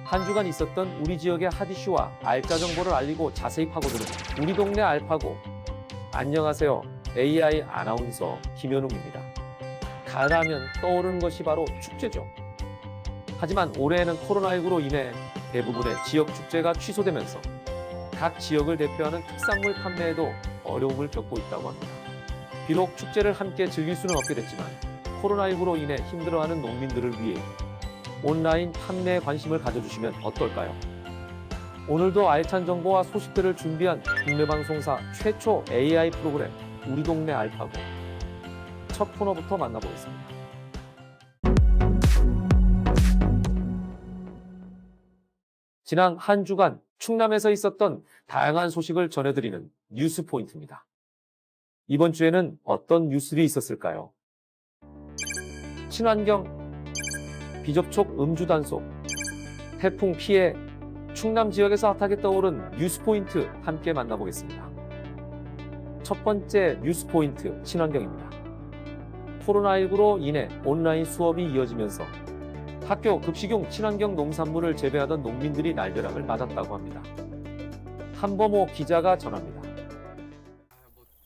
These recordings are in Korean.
한 주간 있었던 우리 지역의 핫 이슈와 알짜 정보를 알리고 자세히 파고드는 우리 동네 알파고. 안녕하세요. AI 아나운서 김현웅입니다. 가을하면 떠오르는 것이 바로 축제죠. 하지만 올해에는 코로나19로 인해 대부분의 지역 축제가 취소되면서 각 지역을 대표하는 특산물 판매에도 어려움을 겪고 있다고 합니다. 비록 축제를 함께 즐길 수는 없게 됐지만 코로나19로 인해 힘들어하는 농민들을 위해 온라인 판매에 관심을 가져주시면 어떨까요? 오늘도 알찬 정보와 소식들을 준비한 국내 방송사 최초 AI 프로그램 우리 동네 알파고. 첫 코너부터 만나보겠습니다. 지난 한 주간 충남에서 있었던 다양한 소식을 전해드리는 뉴스 포인트입니다. 이번 주에는 어떤 뉴스들이 있었을까요? 친환경, 비접촉 음주 단속, 태풍 피해, 충남 지역에서 핫하게 떠오른 뉴스 포인트 함께 만나보겠습니다. 첫 번째 뉴스 포인트, 친환경입니다. 코로나19로 인해 온라인 수업이 이어지면서 학교 급식용 친환경 농산물을 재배하던 농민들이 날벼락을 맞았다고 합니다. 한범호 기자가 전합니다.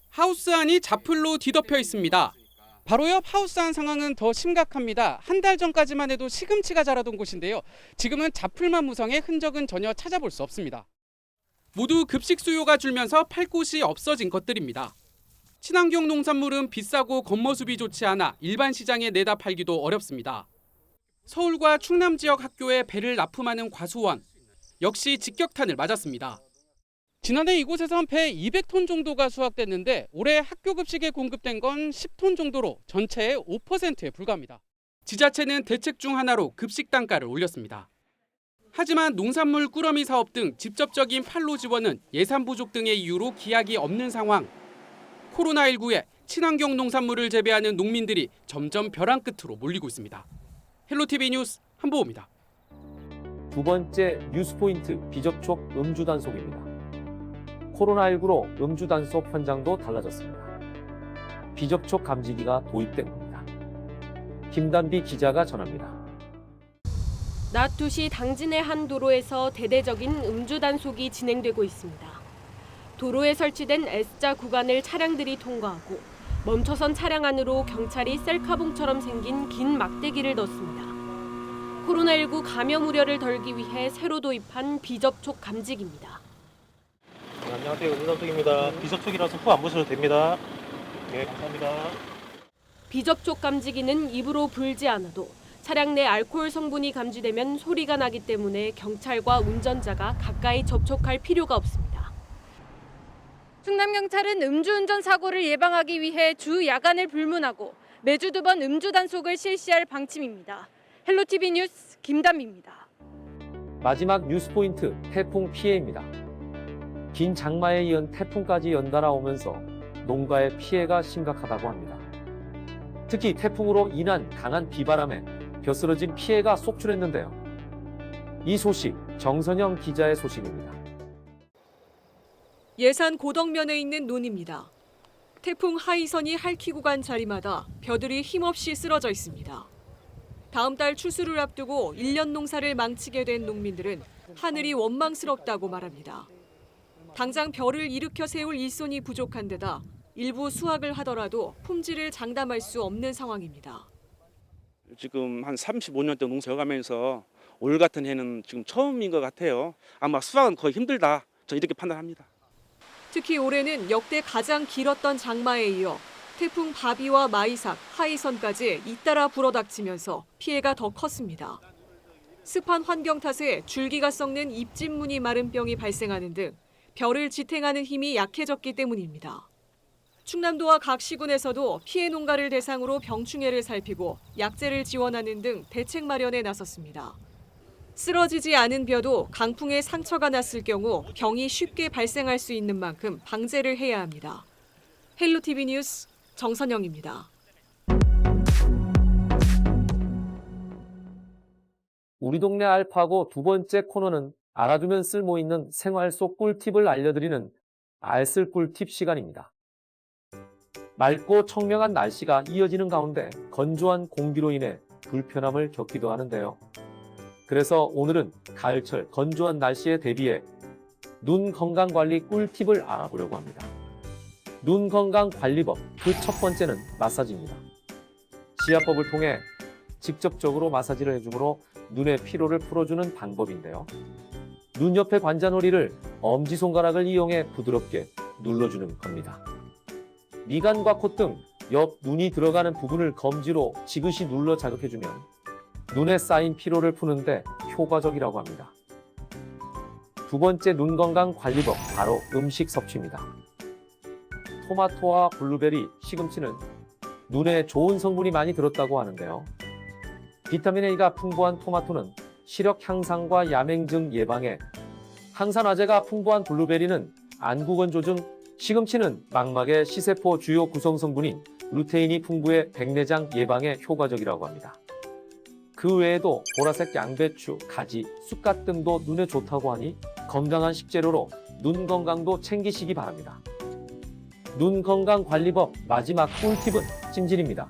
하우스 안이 자풀로 뒤덮여 있습니다. 바로 옆 하우스 안 상황은 더 심각합니다. 한 달 전까지만 해도 시금치가 자라던 곳인데요. 지금은 자풀만 무성해 흔적은 전혀 찾아볼 수 없습니다. 모두 급식 수요가 줄면서 팔 곳이 없어진 것들입니다. 친환경 농산물은 비싸고 겉모습이 좋지 않아 일반 시장에 내다 팔기도 어렵습니다. 서울과 충남 지역 학교에 배를 납품하는 과수원, 역시 직격탄을 맞았습니다. 지난해 이곳에선 배 200톤 정도가 수확됐는데 올해 학교 급식에 공급된 건 10톤 정도로 전체의 5%에 불과합니다. 지자체는 대책 중 하나로 급식 단가를 올렸습니다. 하지만 농산물 꾸러미 사업 등 직접적인 판로 지원은 예산 부족 등의 이유로 기약이 없는 상황. 코로나19에 친환경 농산물을 재배하는 농민들이 점점 벼랑 끝으로 몰리고 있습니다. 헬로티비 뉴스 한보호입니다. 두 번째 뉴스 포인트, 비접촉 음주 단속입니다. 코로나19로 음주 단속 현장도 달라졌습니다. 비접촉 감지기가 도입된 겁니다. 김단비 기자가 전합니다. 낮 2시 당진의 한 도로에서 대대적인 음주 단속이 진행되고 있습니다. 도로에 설치된 S자 구간을 차량들이 통과하고 멈춰선 차량 안으로 경찰이 셀카봉처럼 생긴 긴 막대기를 넣습니다. 코로나19 감염 우려를 덜기 위해 새로 도입한 비접촉 감지기입니다. 네, 안녕하세요. 의사석입니다. 비접촉이라서 코 안 보셔도 됩니다. 네, 감사합니다. 비접촉 감지기는 입으로 불지 않아도 차량 내 알코올 성분이 감지되면 소리가 나기 때문에 경찰과 운전자가 가까이 접촉할 필요가 없습니다. 충남경찰은 음주운전 사고를 예방하기 위해 주 야간을 불문하고 매주 2번 음주 단속을 실시할 방침입니다. 헬로티비 뉴스 김단비입니다. 마지막 뉴스 포인트, 태풍 피해입니다. 긴 장마에 이은 태풍까지 연달아 오면서 농가의 피해가 심각하다고 합니다. 특히 태풍으로 인한 강한 비바람에 벼스러진 피해가 속출했는데요. 이 소식, 정선영 기자의 소식입니다. 예산 고덕면에 있는 논입니다. 태풍 하이선이 핥히고 간 자리마다 벼들이 힘없이 쓰러져 있습니다. 다음 달 추수를 앞두고 1년 농사를 망치게 된 농민들은 하늘이 원망스럽다고 말합니다. 당장 벼를 일으켜 세울 일손이 부족한 데다 일부 수확을 하더라도 품질을 장담할 수 없는 상황입니다. 지금 한 35년대 농사여가면서 올 같은 해는 지금 처음인 것 같아요. 아마 수확은 거의 힘들다. 저는 이렇게 판단합니다. 특히 올해는 역대 가장 길었던 장마에 이어 태풍 바비와 마이삭, 하이선까지 잇따라 불어닥치면서 피해가 더 컸습니다. 습한 환경 탓에 줄기가 썩는 잎진무늬 마른 병이 발생하는 등 벼를 지탱하는 힘이 약해졌기 때문입니다. 충남도와 각 시군에서도 피해 농가를 대상으로 병충해를 살피고 약재를 지원하는 등 대책 마련에 나섰습니다. 쓰러지지 않은 벼도 강풍에 상처가 났을 경우 병이 쉽게 발생할 수 있는 만큼 방제를 해야 합니다. 헬로티비 뉴스 정선영입니다. 우리 동네 알파고 두 번째 코너는 알아두면 쓸모있는 생활 속 꿀팁을 알려드리는 알쓸 꿀팁 시간입니다. 맑고 청명한 날씨가 이어지는 가운데 건조한 공기로 인해 불편함을 겪기도 하는데요. 그래서 오늘은 가을철 건조한 날씨에 대비해 눈 건강 관리 꿀팁을 알아보려고 합니다. 눈 건강 관리법 그 첫 번째는 마사지입니다. 지압법을 통해 직접적으로 마사지를 해주므로 눈의 피로를 풀어주는 방법인데요. 눈 옆의 관자놀이를 엄지손가락을 이용해 부드럽게 눌러주는 겁니다. 미간과 콧 등 옆 눈이 들어가는 부분을 검지로 지그시 눌러 자극해주면 눈에 쌓인 피로를 푸는데 효과적이라고 합니다. 두 번째 눈 건강 관리법 바로 음식 섭취입니다. 토마토와 블루베리, 시금치는 눈에 좋은 성분이 많이 들었다고 하는데요. 비타민 A가 풍부한 토마토는 시력 향상과 야맹증 예방에, 항산화제가 풍부한 블루베리는 안구 건조 중, 시금치는 망막의 시세포 주요 구성 성분인 루테인이 풍부해 백내장 예방에 효과적이라고 합니다. 그 외에도 보라색 양배추, 가지, 쑥갓 등도 눈에 좋다고 하니 건강한 식재료로 눈 건강도 챙기시기 바랍니다. 눈 건강 관리법 마지막 꿀팁은 찜질입니다.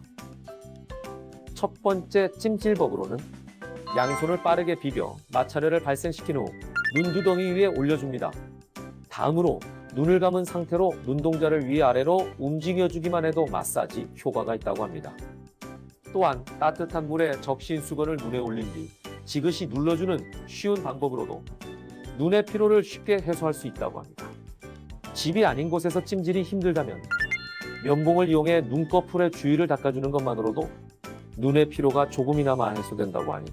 첫 번째 찜질법으로는 양손을 빠르게 비벼 마찰열을 발생시킨 후 눈두덩이 위에 올려줍니다. 다음으로 눈을 감은 상태로 눈동자를 위아래로 움직여주기만 해도 마사지 효과가 있다고 합니다. 또한 따뜻한 물에 적신 수건을 눈에 올린 뒤 지그시 눌러주는 쉬운 방법으로도 눈의 피로를 쉽게 해소할 수 있다고 합니다. 집이 아닌 곳에서 찜질이 힘들다면 면봉을 이용해 눈꺼풀의 주위를 닦아주는 것만으로도 눈의 피로가 조금이나마 해소된다고 하니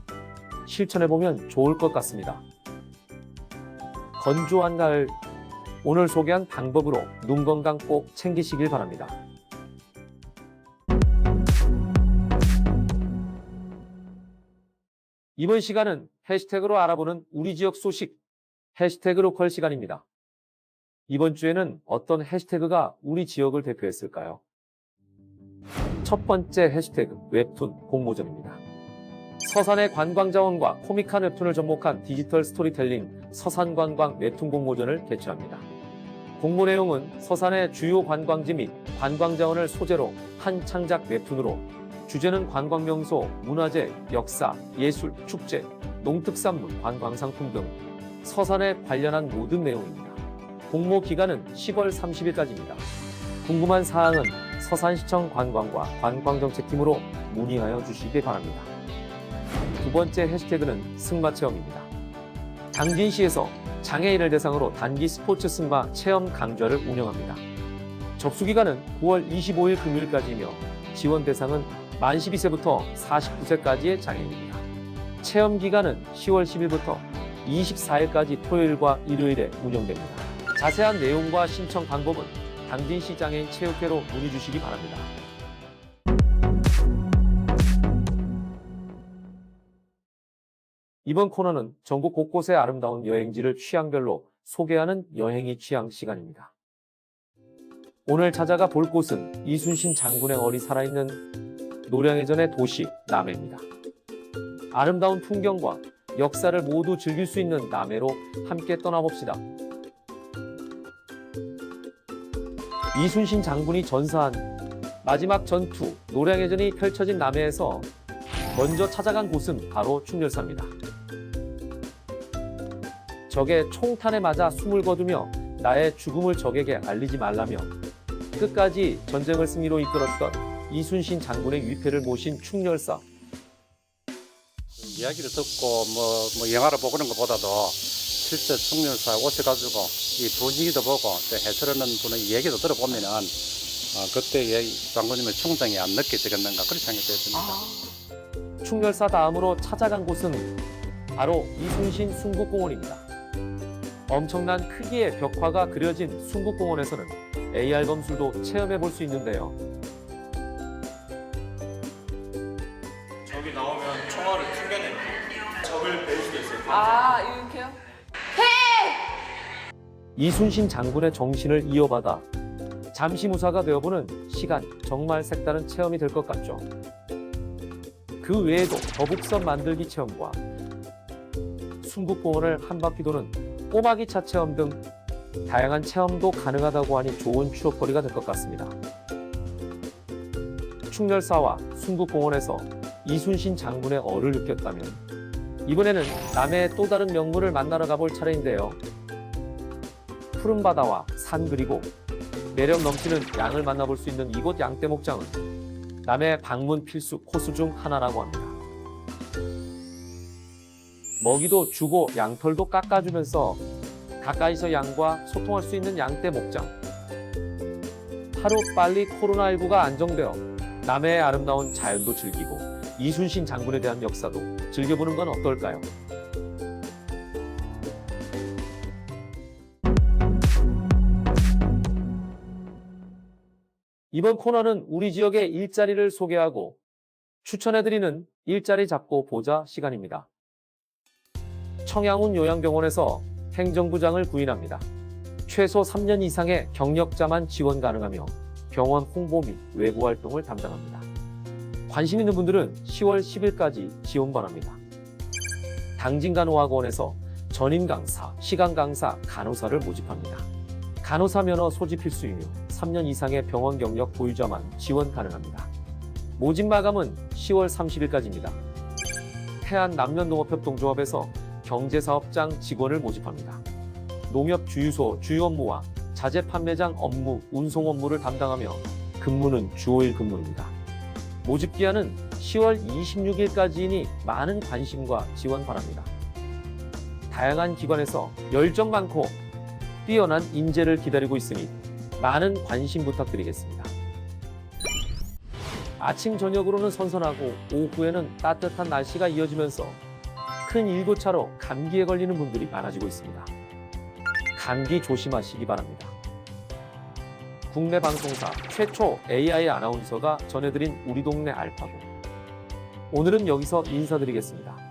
실천해보면 좋을 것 같습니다. 건조한 가을, 오늘 소개한 방법으로 눈 건강 꼭 챙기시길 바랍니다. 이번 시간은 해시태그로 알아보는 우리 지역 소식, 해시태그 로컬 시간입니다. 이번 주에는 어떤 해시태그가 우리 지역을 대표했을까요? 첫 번째 해시태그 웹툰 공모전입니다. 서산의 관광자원과 코믹한 웹툰을 접목한 디지털 스토리텔링 서산관광 웹툰 공모전을 개최합니다. 공모 내용은 서산의 주요 관광지 및 관광자원을 소재로 한 창작 웹툰으로 주제는 관광명소, 문화재, 역사, 예술, 축제, 농특산물, 관광상품 등 서산에 관련한 모든 내용입니다. 공모 기간은 10월 30일까지입니다. 궁금한 사항은 서산시청 관광과 관광정책팀으로 문의하여 주시기 바랍니다. 두 번째 해시태그는 승마체험입니다. 당진시에서 장애인을 대상으로 단기 스포츠 승마 체험 강좌를 운영합니다. 접수기간은 9월 25일 금요일까지이며 지원 대상은 만 12세부터 49세까지의 장애인입니다. 체험 기간은 10월 10일부터 24일까지 토요일과 일요일에 운영됩니다. 자세한 내용과 신청 방법은 당진시 장애인 체육회로 문의 주시기 바랍니다. 이번 코너는 전국 곳곳의 아름다운 여행지를 취향별로 소개하는 여행이 취향 시간입니다. 오늘 찾아가 볼 곳은 이순신 장군의 얼이 살아있는 노량해전의 도시 남해입니다. 아름다운 풍경과 역사를 모두 즐길 수 있는 남해로 함께 떠나봅시다. 이순신 장군이 전사한 마지막 전투 노량해전이 펼쳐진 남해에서 먼저 찾아간 곳은 바로 충렬사입니다. 적의 총탄에 맞아 숨을 거두며 나의 죽음을 적에게 알리지 말라며 끝까지 전쟁을 승리로 이끌었던 이순신 장군의 위패를 모신 충렬사. 이야기를 듣고 뭐 영화를 보고 그런 것보다도 실제 충렬사에 오셔가지고 이 분위기도 보고 또 해설하는 분의 얘기도 들어보면은 그때의 장군님의 충정이 안 느껴지겠는가 그렇게 생각이 되었습니다. 충렬사 다음으로 찾아간 곳은 바로 이순신 순국공원입니다. 엄청난 크기의 벽화가 그려진 순국공원에서는 AR 검술도 체험해 볼 수 있는데요. 적이 나오면 총알을 튕겨내는 적을 배울 수도 있어요. 이렇게요? 이순신 장군의 정신을 이어받아 잠시무사가 되어보는 시간, 정말 색다른 체험이 될 것 같죠. 그 외에도 거북선 만들기 체험과 순국공원을 한 바퀴 도는 꼬마기차 체험 등 다양한 체험도 가능하다고 하니 좋은 추억거리가 될 것 같습니다. 충렬사와 순국공원에서 이순신 장군의 얼을 느꼈다면 이번에는 남해의 또 다른 명물을 만나러 가볼 차례인데요. 푸른 바다와 산 그리고 매력 넘치는 양을 만나볼 수 있는 이곳 양떼목장은 남해 방문 필수 코스 중 하나라고 합니다. 먹이도 주고 양털도 깎아주면서 가까이서 양과 소통할 수 있는 양떼목장. 하루 빨리 코로나19가 안정되어 남해의 아름다운 자연도 즐기고 이순신 장군에 대한 역사도 즐겨보는 건 어떨까요? 이번 코너는 우리 지역의 일자리를 소개하고 추천해드리는 일자리 잡고 보자 시간입니다. 청양훈 요양병원에서 행정부장을 구인합니다. 최소 3년 이상의 경력자만 지원 가능하며 병원 홍보 및 외부 활동을 담당합니다. 관심 있는 분들은 10월 10일까지 지원 바랍니다. 당진간호학원에서 전임 강사, 시간 강사, 간호사를 모집합니다. 간호사 면허 소지 필수이며 3년 이상의 병원 경력 보유자만 지원 가능합니다. 모집 마감은 10월 30일까지입니다. 태안 남면농업협동조합에서 경제사업장 직원을 모집합니다. 농협 주유소 주유 업무와 자재 판매장 업무, 운송 업무를 담당하며 근무는 주 5일 근무입니다. 모집 기한은 10월 26일까지이니 많은 관심과 지원 바랍니다. 다양한 기관에서 열정 많고 뛰어난 인재를 기다리고 있으니 많은 관심 부탁드리겠습니다. 아침 저녁으로는 선선하고 오후에는 따뜻한 날씨가 이어지면서 큰 일교차로 감기에 걸리는 분들이 많아지고 있습니다. 감기 조심하시기 바랍니다. 국내 방송사 최초 AI 아나운서가 전해드린 우리 동네 알파고. 오늘은 여기서 인사드리겠습니다.